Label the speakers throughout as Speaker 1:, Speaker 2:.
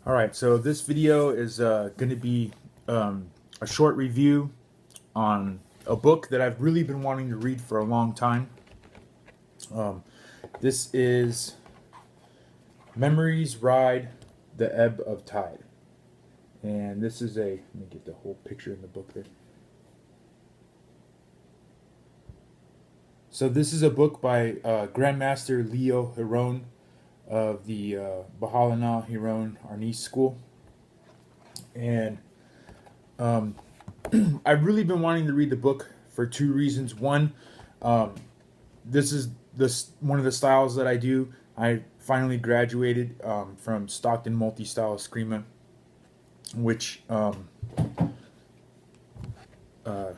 Speaker 1: Alright, so this video is going to be a short review on a book that I've really been wanting to read for a long time. This is Memories Ride the Ebb of Tide. And this is let me get the whole picture in the book there. So this is a book by Grandmaster Leo Giron of the Bahalana Giron Arnis School. And I've really been wanting to read the book for two reasons. One, this is one of the styles that I do. I finally graduated from Stockton multi-style Eskrima, which the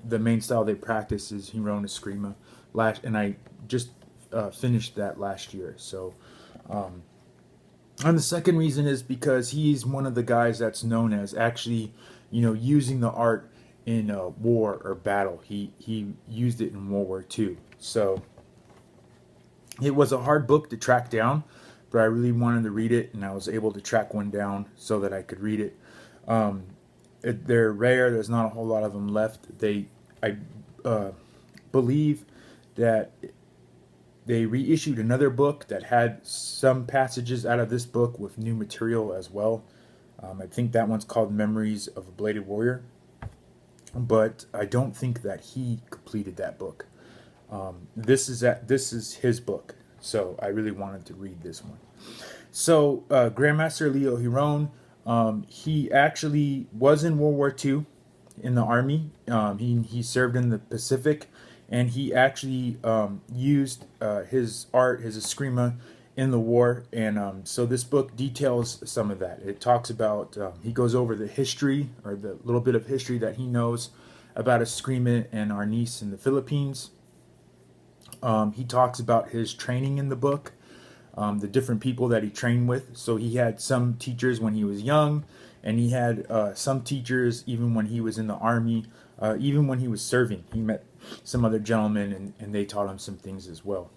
Speaker 1: main style they practice is Giron Eskrima. And I just finished that last year. So, and the second reason is because he's one of the guys that's known as actually, using the art in war or battle. He used it in World War II. So it was a hard book to track down, but I really wanted to read it, and I was able to track one down so that I could read it. They're rare. There's not a whole lot of them left. I believe that they reissued another book that had some passages out of this book with new material as well. I think that one's called Memories of a Bladed Warrior, but I don't think that he completed that book. This is his book, so I really wanted to read this one. So Grandmaster Leo Giron, he actually was in World War II in the Army. He served in the Pacific, and he actually used his art, his Eskrima, in the war. And so this book details some of that. It talks about, he goes over the history, or the little bit of history that he knows about Eskrima and Arnis in the Philippines. He talks about his training in the book, the different people that he trained with. So he had some teachers when he was young, and he had some teachers even when he was in the Army, even when he was serving. He met some other gentlemen, and they taught him some things as well.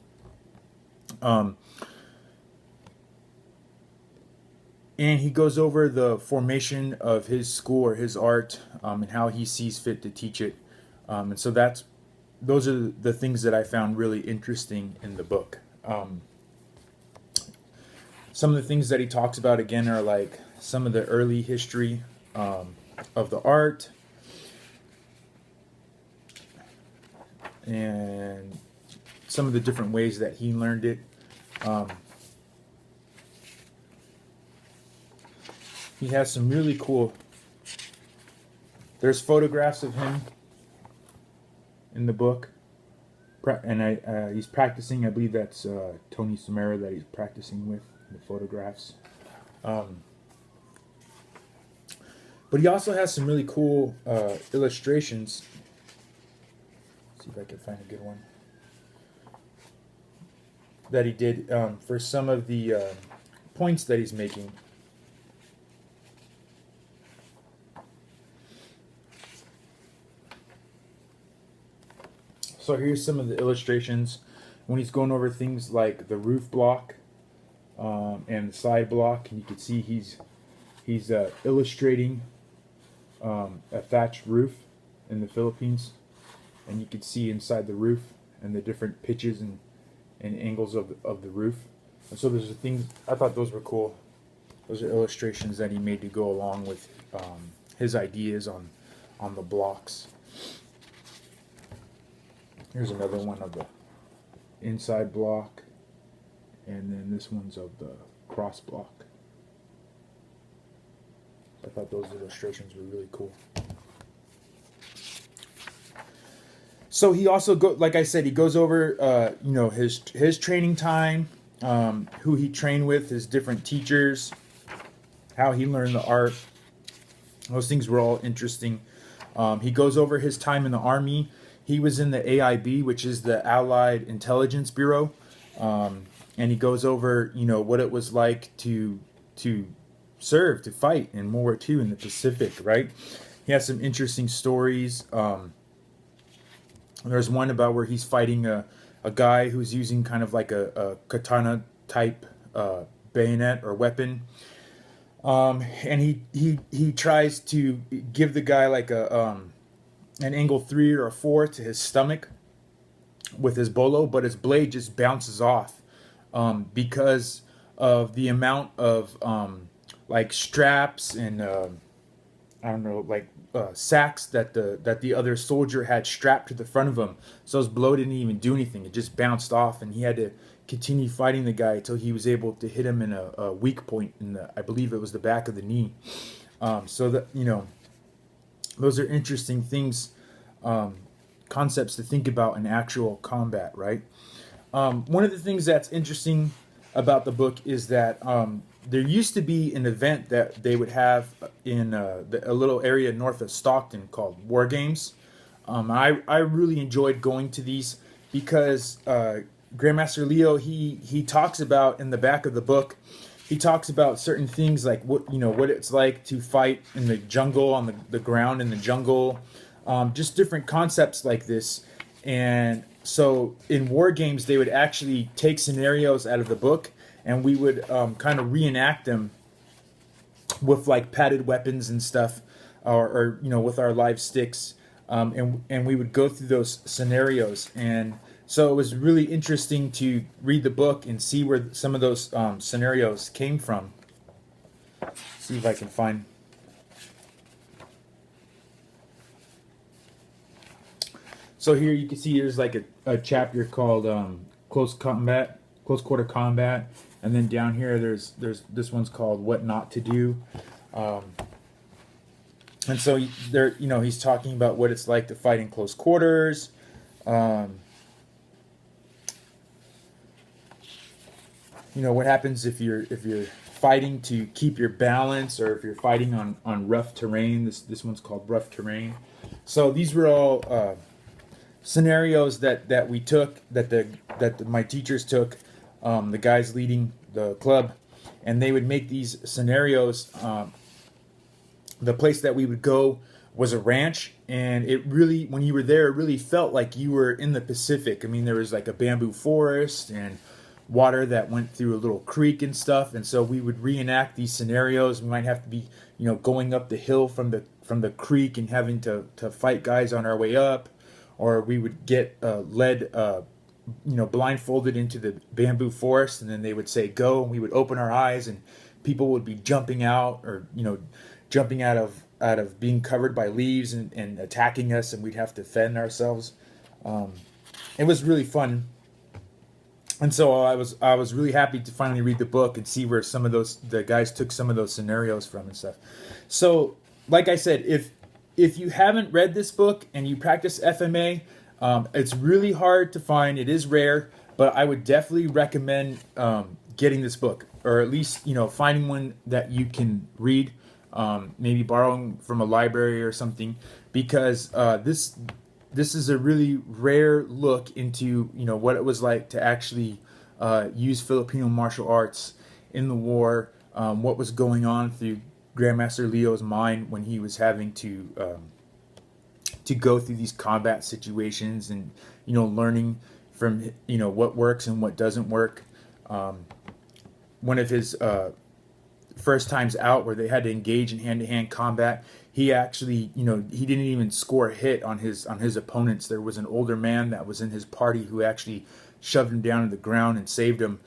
Speaker 1: And he goes over the formation of his school or his art, and how he sees fit to teach it. And so those are the things that I found really interesting in the book. Some of the things that he talks about, again, are like some of the early history of the art, and some of the different ways that he learned it. He has some really cool, there's photographs of him in the book, and he's practicing. I believe that's Tony Samara that he's practicing with, the photographs. But he also has some really cool illustrations. Let's see if I can find a good one that he did for some of the points that he's making. So here's some of the illustrations when he's going over things like the roof block and the side block, and you can see he's illustrating a thatched roof in the Philippines, and you can see inside the roof and the different pitches and angles of the roof. And so there's things, I thought those were cool. Those are illustrations that he made to go along with his ideas on the blocks. Here's another one of the inside block, and then this one's of the cross block. I thought those illustrations were really cool. So he also like I said, he goes over his training time, who he trained with, his different teachers, how he learned the art. Those things were all interesting. He goes over his time in the Army. He was in the AIB, which is the Allied Intelligence Bureau, and he goes over, what it was like to serve, to fight in World War II in the Pacific, right? He has some interesting stories. There's one about where he's fighting a guy who's using kind of like a katana type bayonet or weapon, And he tries to give the guy like an angle 3 or a 4 to his stomach with his bolo, but his blade just bounces off because of the amount of like straps and I don't know, like sacks that the other soldier had strapped to the front of him. So his blow didn't even do anything; it just bounced off, and he had to continue fighting the guy until he was able to hit him in a weak point in the, I believe it was the back of the knee. So that, you know, those are interesting things, concepts to think about in actual combat, right? One of the things that's interesting about the book is that there used to be an event that they would have in a little area north of Stockton called War Games. I really enjoyed going to these because Grandmaster Leo, he talks about in the back of the book, he talks about certain things like what it's like to fight in the jungle, on the ground in the jungle, just different concepts like this. And so in War Games, they would actually take scenarios out of the book, and we would kind of reenact them with like padded weapons and stuff, or with our live sticks, and we would go through those scenarios. And so it was really interesting to read the book and see where some of those scenarios came from. See if I can find. So here you can see there's like a chapter called close quarter combat, and then down here there's this one's called What Not to Do. And so there, he's talking about what it's like to fight in close quarters. What happens if you're fighting to keep your balance, or if you're fighting on rough terrain. This one's called Rough Terrain. So these were all scenarios that we took, that my teachers took, the guys leading the club, and they would make these scenarios. The place that we would go was a ranch, and it really, when you were there, it really felt like you were in the Pacific. I mean, there was like a bamboo forest and water that went through a little creek and stuff, and so we would reenact these scenarios. We might have to be, going up the hill from the creek and having to fight guys on our way up, or we would get led blindfolded into the bamboo forest, and then they would say go, and we would open our eyes, and people would be jumping out, or jumping out of being covered by leaves and attacking us, and we'd have to defend ourselves. It was really fun. And so I was really happy to finally read the book and see where some of the guys took some of those scenarios from and stuff. So, like I said, if you haven't read this book and you practice FMA, it's really hard to find. It is rare, but I would definitely recommend getting this book, or at least finding one that you can read, maybe borrowing from a library or something, because this is a really rare look into what it was like to actually use Filipino martial arts in the war, what was going on through Grandmaster Leo's mind when he was having to go through these combat situations, and learning from what works and what doesn't work. One of his first times out, where they had to engage in hand-to-hand combat, he actually, he didn't even score a hit on his opponents. There was an older man that was in his party who actually shoved him down to the ground and saved him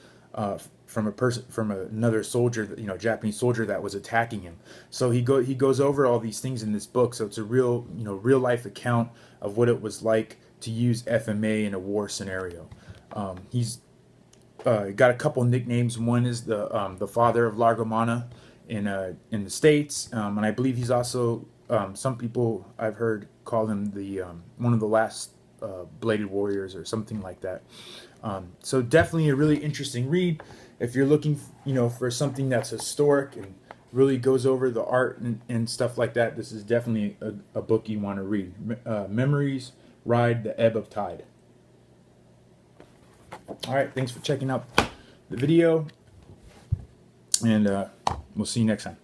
Speaker 1: from another soldier, Japanese soldier that was attacking him. So he goes over all these things in this book. So it's a real life account of what it was like to use FMA in a war scenario. He's got a couple nicknames. One is the father of Largo Mana in the States, and I believe he's also, some people I've heard call him the one of the last bladed warriors or something like that. So definitely a really interesting read if you're looking for something that's historic and really goes over the art and stuff like that. This is definitely a book you want to read. Memories Ride the Ebb of Tide. Alright, thanks for checking out the video, and we'll see you next time.